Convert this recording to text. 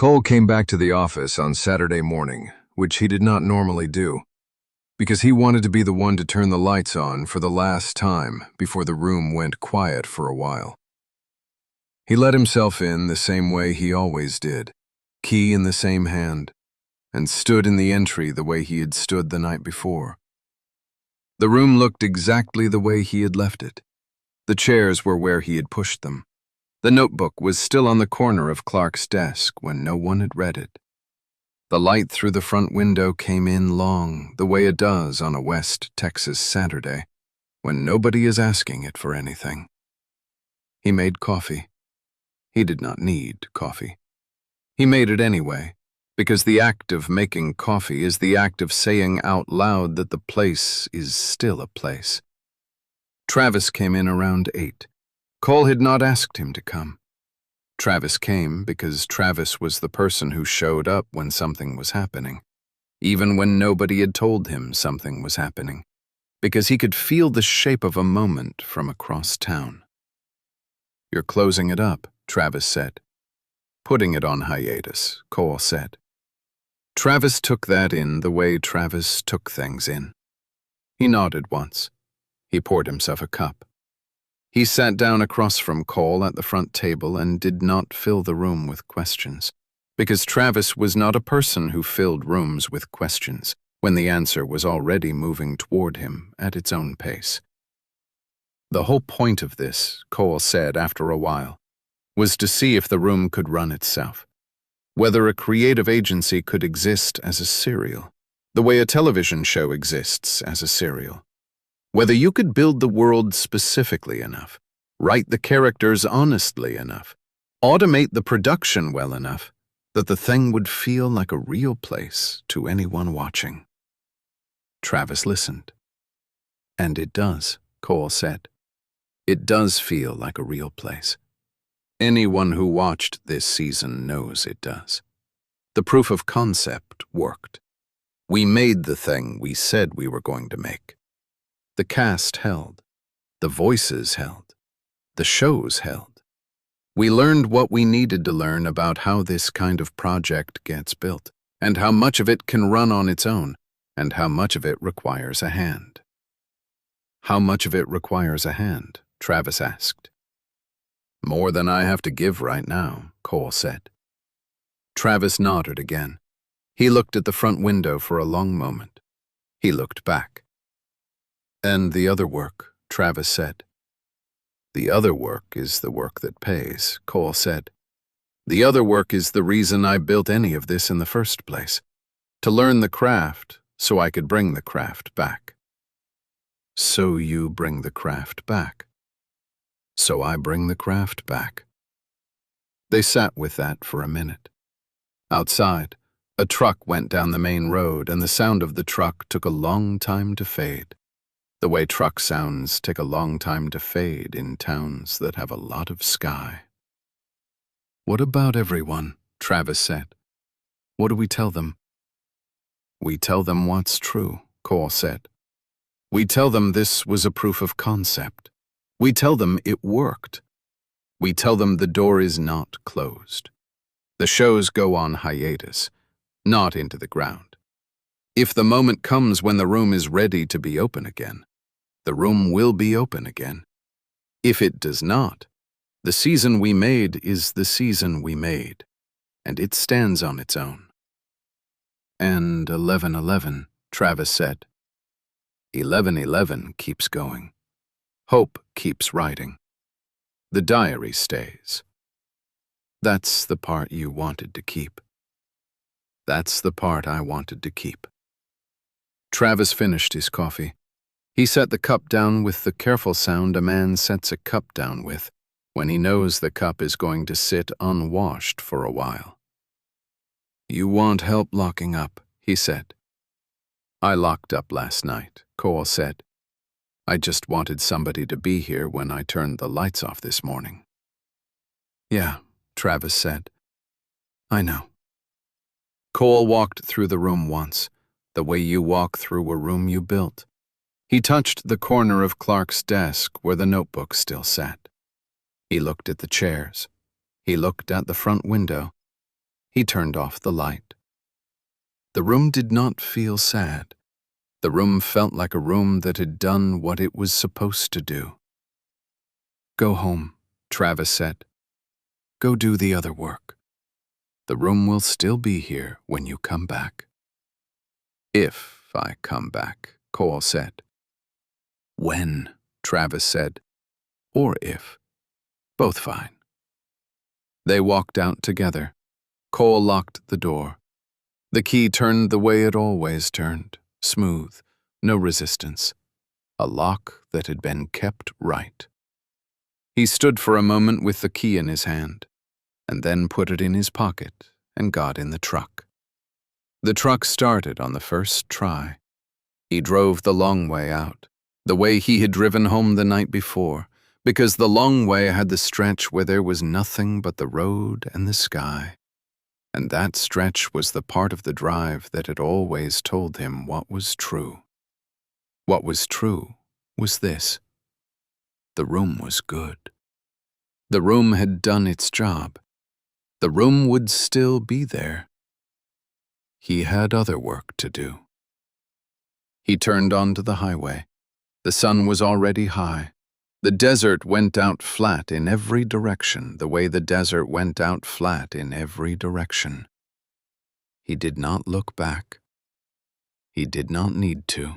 Cole came back to the office on Saturday morning, which he did not normally do, because he wanted to be the one to turn the lights on for the last time before the room went quiet for a while. He let himself in the same way he always did, key in the same hand, and stood in the entry the way he had stood the night before. The room looked exactly the way he had left it. The chairs were where he had pushed them. The notebook was still on the corner of Clark's desk when no one had read it. The light through the front window came in long, the way it does on a West Texas Saturday, when nobody is asking it for anything. He made coffee. He did not need coffee. He made it anyway, because the act of making coffee is the act of saying out loud that the place is still a place. Travis came in around 8. Cole had not asked him to come. Travis came because Travis was the person who showed up when something was happening, even when nobody had told him something was happening, because he could feel the shape of a moment from across town. "You're closing it up," Travis said. "Putting it on hiatus," Cole said. Travis took that in the way Travis took things in. He nodded once. He poured himself a cup. He sat down across from Cole at the front table and did not fill the room with questions, because Travis was not a person who filled rooms with questions when the answer was already moving toward him at its own pace. The whole point of this, Cole said after a while, was to see if the room could run itself, whether a creative agency could exist as a serial, the way a television show exists as a serial. Whether you could build the world specifically enough, write the characters honestly enough, automate the production well enough, that the thing would feel like a real place to anyone watching. Travis listened. "And it does," Cole said. "It does feel like a real place. Anyone who watched this season knows it does. The proof of concept worked. We made the thing we said we were going to make. The cast held. The voices held. The shows held. We learned what we needed to learn about how this kind of project gets built, and how much of it can run on its own, and how much of it requires a hand." "How much of it requires a hand?" Travis asked. "More than I have to give right now," Cole said. Travis nodded again. He looked at the front window for a long moment. He looked back. "And the other work," Travis said. "The other work is the work that pays," Cole said. "The other work is the reason I built any of this in the first place, to learn the craft so I could bring the craft back." "So you bring the craft back." "So I bring the craft back." They sat with that for a minute. Outside, a truck went down the main road, and the sound of the truck took a long time to fade, the way truck sounds take a long time to fade in towns that have a lot of sky. "What about everyone?" Travis said. "What do we tell them?" "We tell them what's true," Cole said. "We tell them this was a proof of concept. We tell them it worked. We tell them the door is not closed. The shows go on hiatus, not into the ground. If the moment comes when the room is ready to be open again, the room will be open again. If it does not, the season we made is the season we made, and it stands on its own." "And 11/11, Travis said. 11/11 keeps going. Hope keeps writing. The diary stays. That's the part you wanted to keep. That's the part I wanted to keep." Travis finished his coffee. He set the cup down with the careful sound a man sets a cup down with when he knows the cup is going to sit unwashed for a while. "You want help locking up," he said. "I locked up last night," Cole said. "I just wanted somebody to be here when I turned the lights off this morning." "Yeah," Travis said. "I know." Cole walked through the room once, the way you walk through a room you built. He touched the corner of Clark's desk where the notebook still sat. He looked at the chairs. He looked at the front window. He turned off the light. The room did not feel sad. The room felt like a room that had done what it was supposed to do. "Go home," Travis said. "Go do the other work. The room will still be here when you come back." "If I come back," Cole said. "When," Travis said. "Or if. Both fine." They walked out together. Cole locked the door. The key turned the way it always turned, smooth, no resistance. A lock that had been kept right. He stood for a moment with the key in his hand, and then put it in his pocket and got in the truck. The truck started on the first try. He drove the long way out, the way he had driven home the night before, because the long way had the stretch where there was nothing but the road and the sky. And that stretch was the part of the drive that had always told him what was true. What was true was this: the room was good. The room had done its job. The room would still be there. He had other work to do. He turned onto the highway. The sun was already high. The desert went out flat in every direction, the way the desert went out flat in every direction. He did not look back. He did not need to.